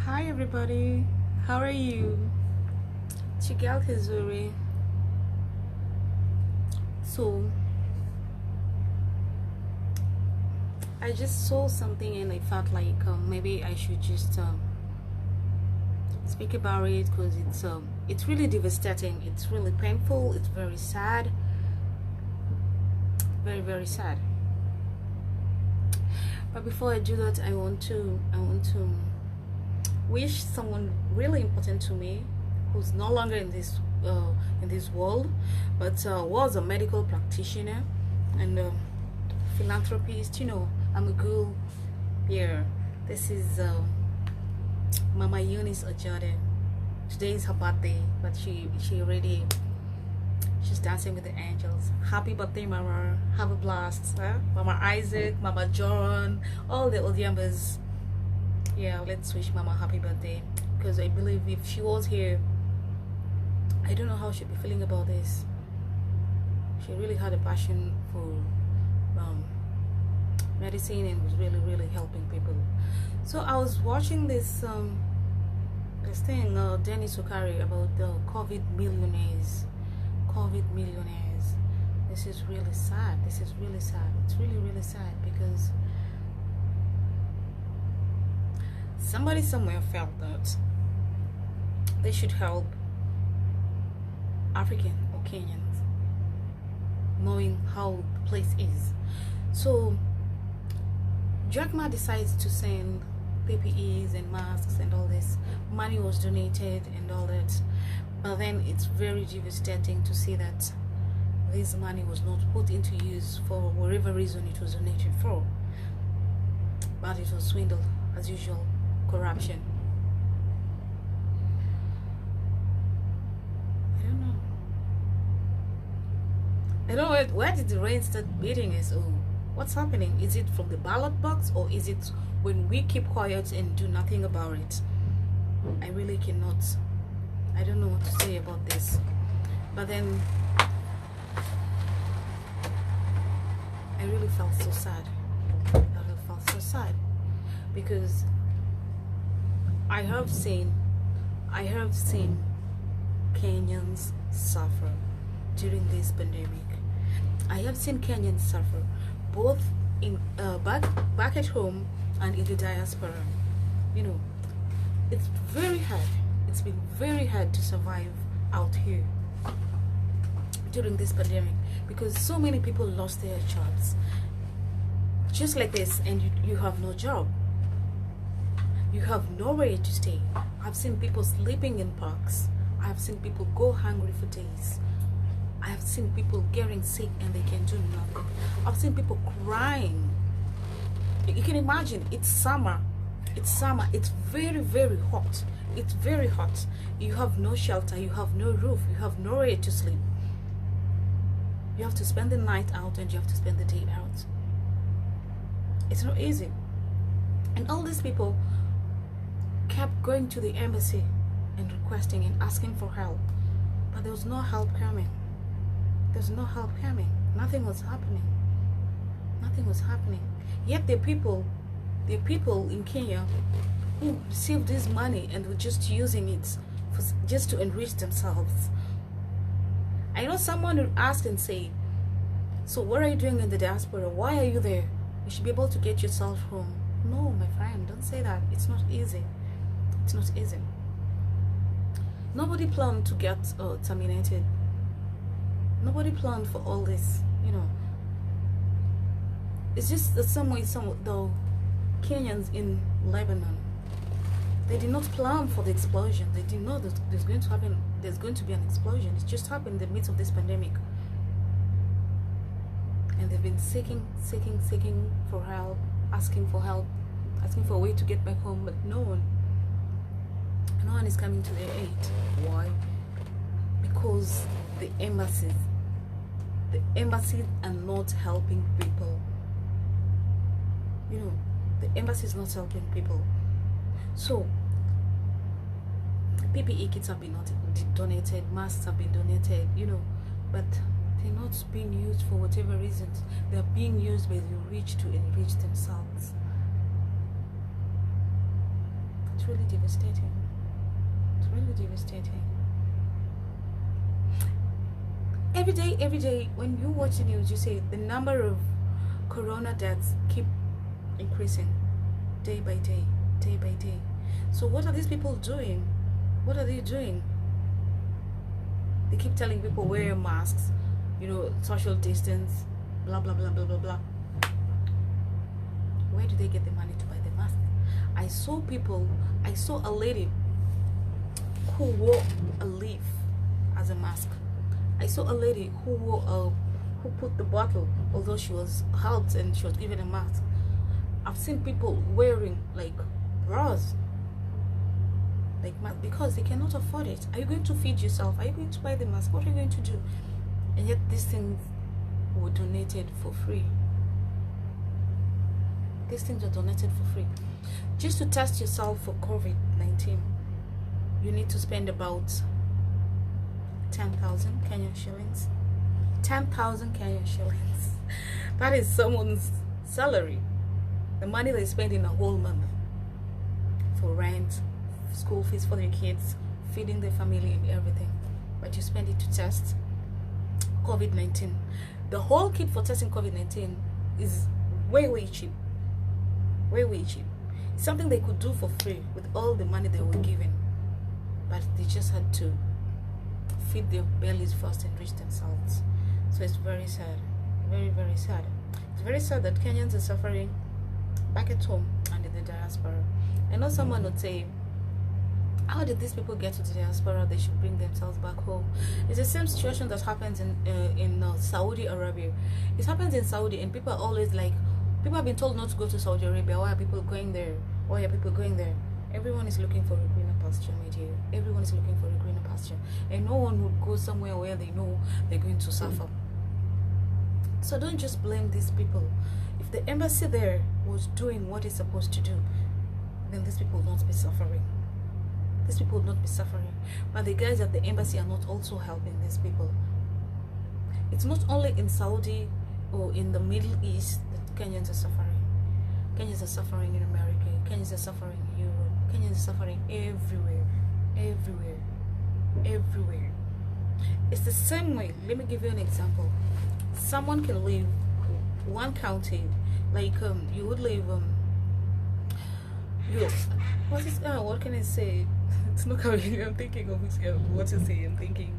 Hi everybody, how are you? Chigal Kizuri. So I just saw something and I felt like maybe I should just speak about it because it's really devastating. It's really painful. It's very sad. Very very sad. But before I do that, I want to wish someone really important to me who's no longer in this world, but was a medical practitioner and philanthropist. I'm a girl here. This is Mama Eunice Ojade. Today is her birthday, but she's dancing with the angels. Happy birthday, Mama. Have a blast. Mama Isaac, Mama John, all the Odiambas. Yeah, let's wish Mama happy birthday, because I believe if she was here, I don't know how she'd be feeling about this. She really had a passion for medicine and was really helping people. So I was watching this thing, Dennis Okari, about the COVID millionaires. This is really sad. It's really sad because somebody somewhere felt that they should help African or Kenyans, knowing how the place is. So Jack Ma decides to send PPEs and masks and all this. Money was donated and all that, but then it's very devastating to see that this money was not put into use for whatever reason it was donated for, but it was swindled as usual. Corruption. I don't know where did the rain start beating us? Oh, what's happening? Is it from the ballot box, or is it when we keep quiet and do nothing about it? I really cannot. I don't know what to say about this. But then I really felt so sad. I really felt so sad because I have seen Kenyans suffer during this pandemic. I have seen Kenyans suffer both in back at home and in the diaspora. It's very hard. It's been very hard to survive out here during this pandemic because so many people lost their jobs just like this, and you have no job. You have nowhere to stay. I've seen people sleeping in parks. I've seen people go hungry for days. I have seen people getting sick and they can do nothing. I've seen people crying. You can imagine, it's summer. It's very hot. It's very hot. You have no shelter, you have no roof, you have nowhere to sleep. You have to spend the night out and you have to spend the day out. It's not easy. And all these people kept going to the embassy and requesting and asking for help, but there was no help coming. There's no help coming. Nothing was happening. Yet the people in Kenya who received this money and were just using it just to enrich themselves. I know someone would ask and say, so what are you doing in the diaspora? Why are you there? You should be able to get yourself home. No, my friend, don't say that. It's not easy. It's not easy. Nobody planned to get terminated. Nobody planned for all this, It's just the same way the Kenyans in Lebanon, they did not plan for the explosion. They didn't know that there's going to be an explosion. It just happened in the midst of this pandemic. And they've been seeking for help, asking for a way to get back home, but no one is coming to their aid. Why? Because the embassies are not helping people. The embassy is not helping people. So PPE kits have been donated, masks have been donated, but they're not being used for whatever reasons. They're being used by the rich to enrich themselves. It's really devastating. It's really devastating. Every day, when you watch the news, you see the number of corona deaths keep increasing day by day, day by day. So what are these people doing? What are they doing? They keep telling people wear masks, social distance, blah blah blah blah blah blah. Where do they get the money to buy the mask? I saw a lady who wore a leaf as a mask. I saw a lady who put the bottle, although she was helped and she was given a mask. I've seen people wearing like bras, because they cannot afford it. Are you going to feed yourself? Are you going to buy the mask? What are you going to do? And yet these things were donated for free. These things are donated for free. Just to test yourself for COVID-19, you need to spend about 10,000 Kenyan shillings. 10,000 Kenyan shillings. That is someone's salary. The money they spend in a whole month for rent, school fees for their kids, feeding their family and everything. But you spend it to test COVID-19. The whole kit for testing COVID-19 is way cheap. Way cheap. It's something they could do for free with all the money they were given. But they just had to feed their bellies first and reach themselves. So it's very sad. Very sad. It's very sad that Kenyans are suffering back at home and in the diaspora. I know someone would say, how did these people get to the diaspora? They should bring themselves back home. It's the same situation that happens in Saudi Arabia. It happens in Saudi, and people are always like, people have been told not to go to Saudi Arabia. Why are people going there? Why are people going there? Everyone is looking for a greener pasture, my dear. Everyone is looking for a greener pasture. And no one would go somewhere where they know they're going to suffer. So don't just blame these people. If the embassy there was doing what it's supposed to do, then these people would not be suffering. These people would not be suffering. But the guys at the embassy are not also helping these people. It's not only in Saudi or in the Middle East that Kenyans are suffering. Kenyans are suffering in America. Kenyans are suffering in Europe. Kenyans are suffering everywhere. Everywhere. It's the same way. Let me give you an example. Someone can leave one county, like you would leave what can I say? It's not coming. I'm thinking of what to say. I'm thinking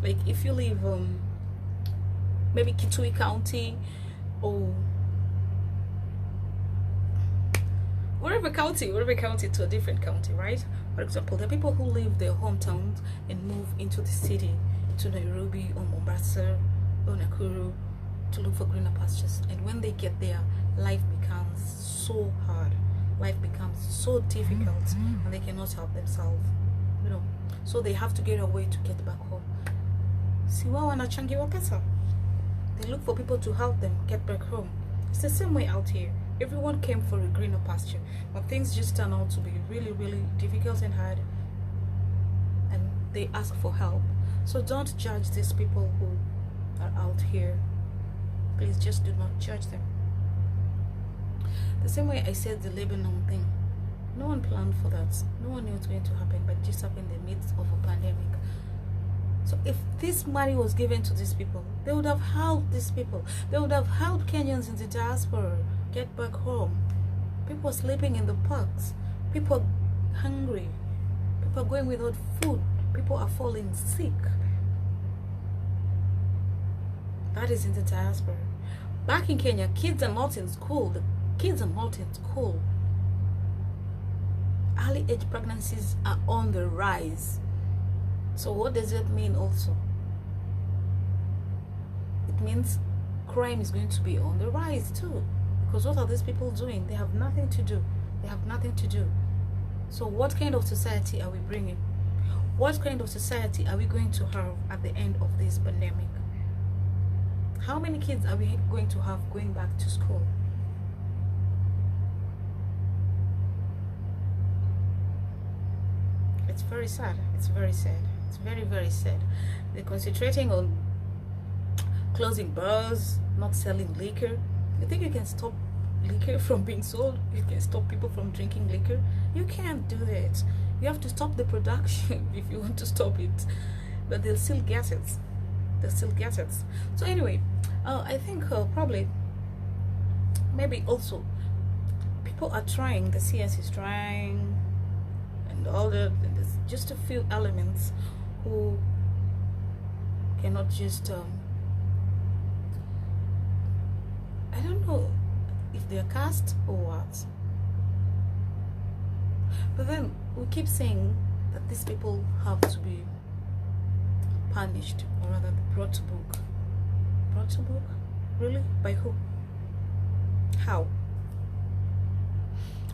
like if you leave maybe Kitui County or whatever county to a different county, right? For example, there are people who leave their hometowns and move into the city, to Nairobi or Mombasa or Nakuru, to look for greener pastures. And when they get there, life becomes so hard, life becomes so difficult, and they cannot help themselves, so they have to get away to get back home. See, wanachangiwa pesa. They look for people to help them get back home. It's the same way out here. Everyone came for a greener pasture, but things just turn out to be really difficult and hard, and they ask for help. So don't judge these people who are out here. Please just do not judge them. The same way I said the Lebanon thing, no one planned for that. No one knew it was going to happen, but it just happened in the midst of a pandemic. So if this money was given to these people, they would have helped these people. They would have helped Kenyans in the diaspora get back home. People are sleeping in the parks. People are hungry. People are going without food. People are falling sick. That is in the diaspora. Back in Kenya, kids are not in school. The kids are not in school. Early age pregnancies are on the rise. So what does that mean also? It means crime is going to be on the rise too. Because what are these people doing? They have nothing to do. They have nothing to do. So what kind of society are we bringing? What kind of society are we going to have at the end of this pandemic? How many kids are we going to have going back to school? It's very sad. It's very sad. It's very sad. They're concentrating on closing bars, not selling liquor. You think you can stop liquor from being sold. You can stop people from drinking liquor. You can't do that. You have to stop the production if you want to stop it. But they'll still get it. They'll still get it. So anyway, I think probably, maybe also, people are trying, the CS is trying, and all that. And there's just a few elements who cannot just, I don't know if they're cast or what. But then we keep saying that these people have to be punished, or rather brought to book. Brought to book? Really? By who? How?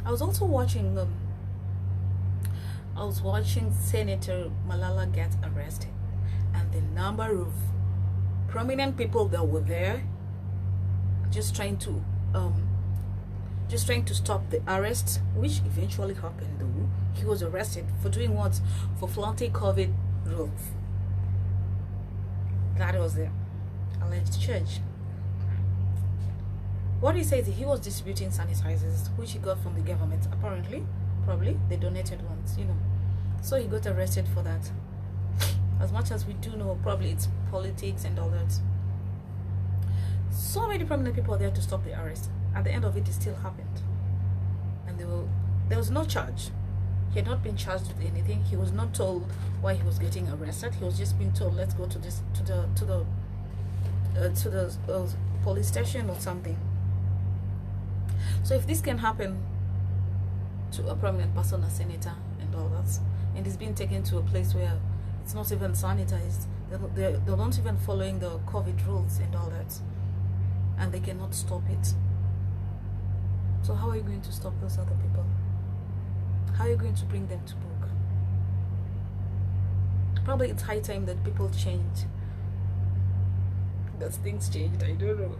I was also watching Senator Malala get arrested, and the number of prominent people that were there just trying to stop the arrest, which eventually happened though. He was arrested for doing what? For flaunting COVID rules. That was the alleged charge. What he says, he was distributing sanitizers, which he got from the government, apparently. Probably they donated ones, you know. So he got arrested for that. As much as we do know, probably it's politics and all that. So many prominent people are there to stop the arrest. At the end of it, it still happened, and there was no charge. He had not been charged with anything. He was not told why he was getting arrested. He was just being told, let's go to the police station or something. So if this can happen to a prominent person, a senator and all that, and it's being taken to a place where it's not even sanitized, they're not even following the COVID rules and all that, and they cannot stop it. So how are you going to stop those other people? How are you going to bring them to book? Probably it's high time that people change. That things changed, I don't know.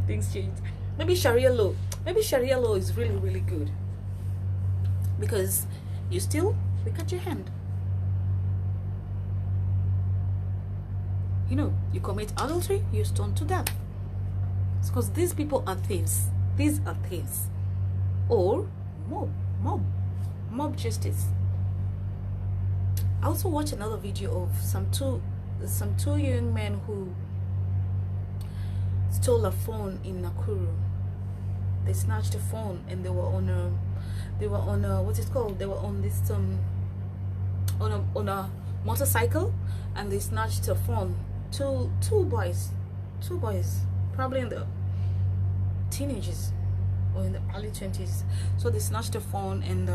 Things changed. Maybe Sharia law. Maybe Sharia law is really, really good. Because you still look at your hand. You know, you commit adultery, you're stoned to death. It's because these people are thieves. These are thieves. Or mob justice. I also watched another video of some two young men who stole a phone in Nakuru. They snatched a phone, and they were on a what's it called? They were on this on a motorcycle, and they snatched a phone. Two boys, probably in the teenagers or in the early 20s. So they snatched the phone, and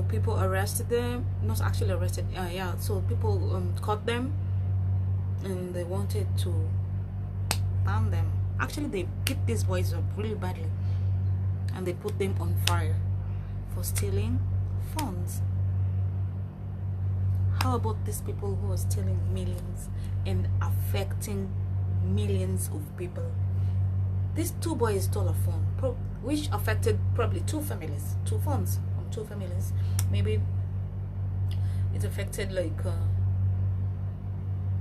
people arrested them. Not actually arrested, yeah. So people caught them, and they wanted to ban them. Actually, they beat these boys up really badly, and they put them on fire for stealing phones. How about these people who are stealing millions and affecting millions of people? These two boys stole a phone, which affected probably two families, two phones from two families. Maybe it affected like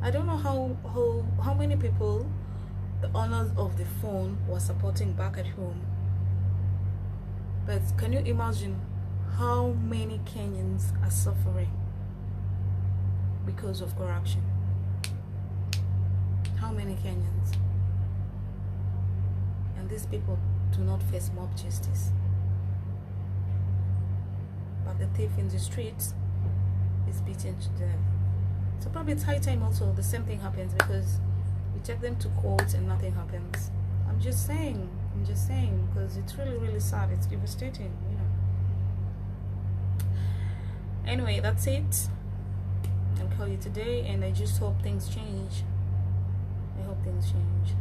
I don't know how many people the owners of the phone were supporting back at home. But can you imagine how many Kenyans are suffering because of corruption? How many Kenyans? And these people do not face mob justice. But the thief in the streets is beaten to death. So probably it's high time also the same thing happens, because we take them to court and nothing happens. I'm just saying, because it's really, really sad. It's devastating, you know. Anyway, that's it. I'll call you today, and I just hope things change. I hope things change,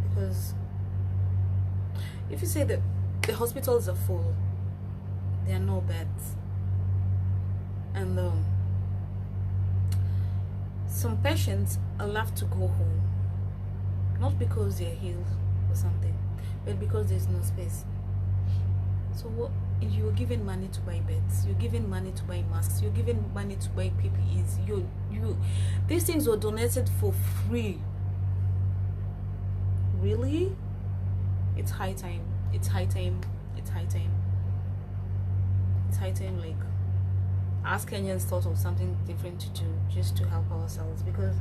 because if you say that the hospitals are full, there are no beds, and some patients are left to go home, not because they're healed or something, but because there's no space. So what? You're giving money to buy beds, you're giving money to buy masks, you're giving money to buy PPEs. These things were donated for free. Really? It's high time. It's high time. It's high time. It's high time, like, as Kenyans thought of something different to do just to help ourselves, because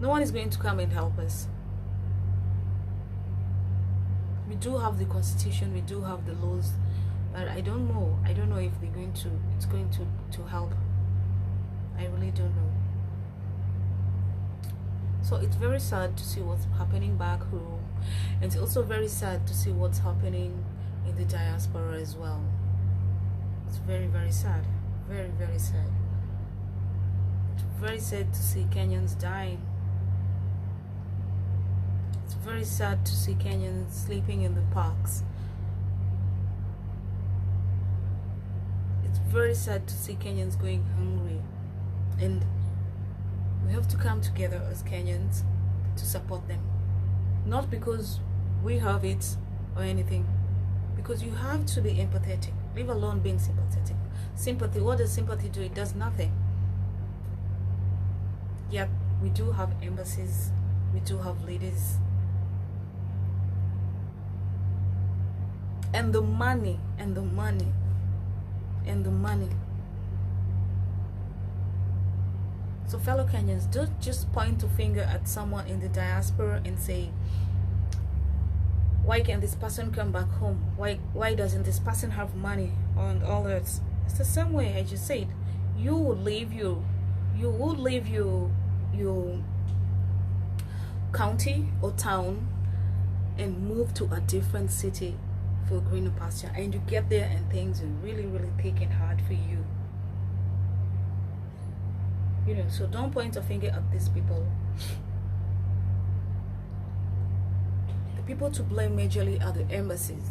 no one is going to come and help us. We do have the constitution, we do have the laws, but I don't know if it's going to help. I really don't know. So it's very sad to see what's happening back home, and it's also very sad to see what's happening in the diaspora as well. It's very, very sad. Very, very sad. It's very sad to see Kenyans dying. It's very sad to see Kenyans sleeping in the parks. It's very sad to see Kenyans going hungry. And we have to come together as Kenyans to support them. Not because we have it or anything. Because you have to be empathetic, leave alone being sympathetic. Sympathy, what does sympathy do? It does nothing. Yet we do have embassies, we do have leaders, and the money. So fellow Kenyans, don't just point a finger at someone in the diaspora and say, why can this person come back home? Why doesn't this person have money and all that? It's the same way I just said. You would leave your county or town and move to a different city for greener pasture, and you get there and things are really, really thick and hard for you. You know, so don't point a finger at these people. The people to blame majorly are the embassies,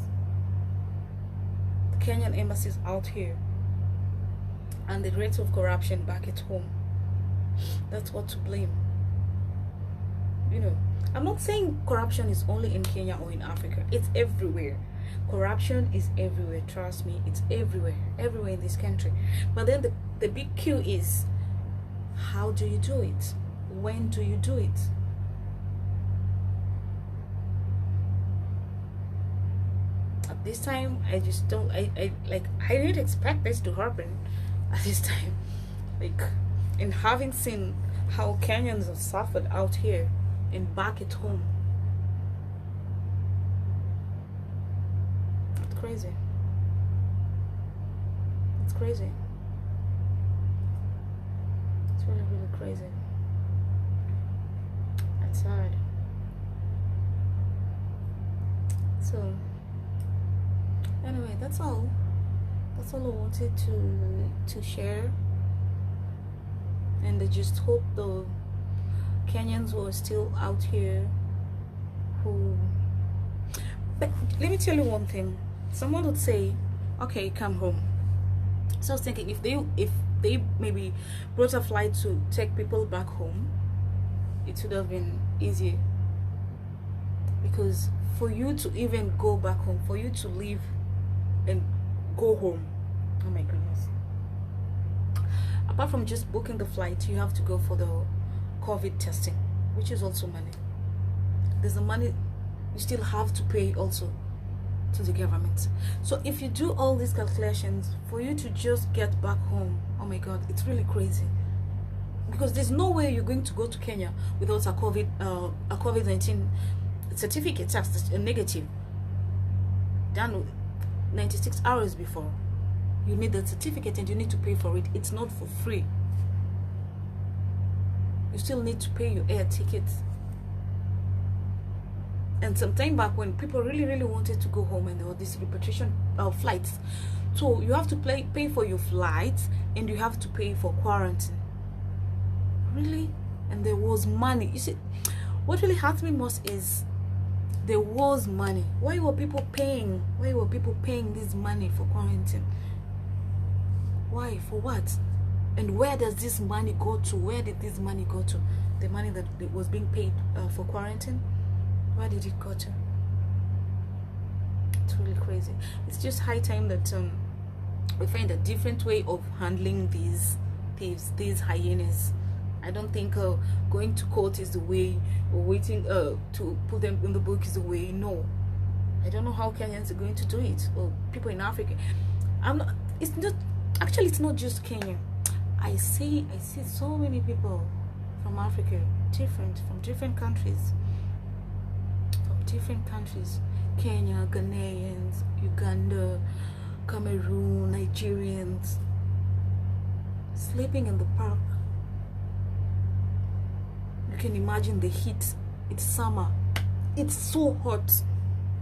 the Kenyan embassies out here, and the rates of corruption back at home. That's what to blame. You know, I'm not saying corruption is only in Kenya or in Africa. It's everywhere. Corruption is everywhere. Trust me, it's everywhere in this country. But then the big Q is, how do you do it? When do you do it? At this time, I just don't. I didn't expect this to happen at this time. Like, and having seen how Kenyans have suffered out here and back at home, it's crazy. It's crazy. It's really, really crazy. It's sad. So anyway, that's all I wanted to share. And I just hope the Kenyans who are still out here but let me tell you one thing. Someone would say, okay, come home. So I was thinking, if they maybe brought a flight to take people back home, it would have been easier. Because for you to even go back home, for you to leave and go home, oh my goodness, apart from just booking the flight, you have to go for the COVID testing, which is also money. There's the money you still have to pay also to the government. So if you do all these calculations, for you to just get back home, oh my god, it's really crazy. Because there's no way you're going to go to Kenya without a COVID-19 certificate, test, a negative, done 96 hours before. You need that certificate and you need to pay for it. It's not for free. You still need to pay your air tickets. And some time back, when people really, really wanted to go home, and there were these repatriation flights, so you have to pay for your flights and you have to pay for quarantine. Really? And there was money. You see, what really hurt me most is there was money. Why were people paying? Why were people paying this money for quarantine? Why? For what? And where does this money go to? Where did this money go to? The money that was being paid for quarantine? Where did it go to? It's really crazy. It's just high time that we find a different way of handling these thieves, these hyenas. I don't think going to court is the way, or waiting to put them in the book is the way. No, I don't know how Kenyans are going to do it, or people in Africa. I'm not, it's not, actually it's not just Kenya. I see so many people from Africa, from different countries. Kenya, Ghanaians, Uganda, Cameroon, Nigerians, sleeping in the park. You can imagine the heat. It's summer. It's so hot.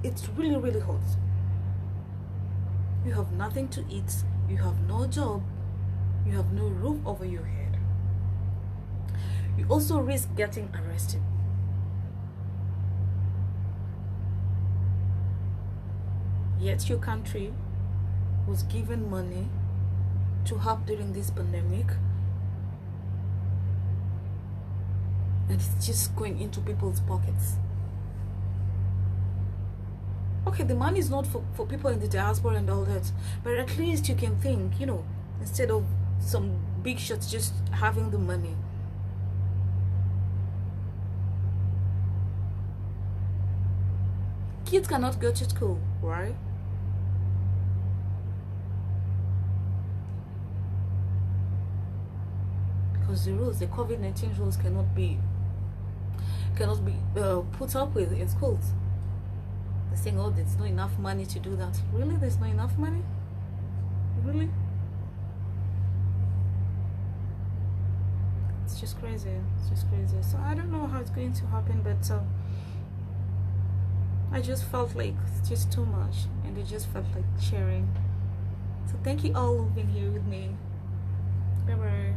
It's really, really hot. You have nothing to eat. You have no job. You have no roof over your head. You also risk getting arrested. Yet your country was given money to help during this pandemic, and it's just going into people's pockets. Okay, the money is not for people in the diaspora and all that, but at least you can think, you know, instead of some big shots just having the money. Kids cannot go to school, right? Because the COVID-19 rules cannot be put up with in schools. They're saying, oh, there's not enough money to do that. Really? There's not enough money? Really? It's just crazy. It's just crazy. So I don't know how it's going to happen, but I just felt like it's just too much, and I just felt like sharing. So thank you all who've been here with me. Bye bye.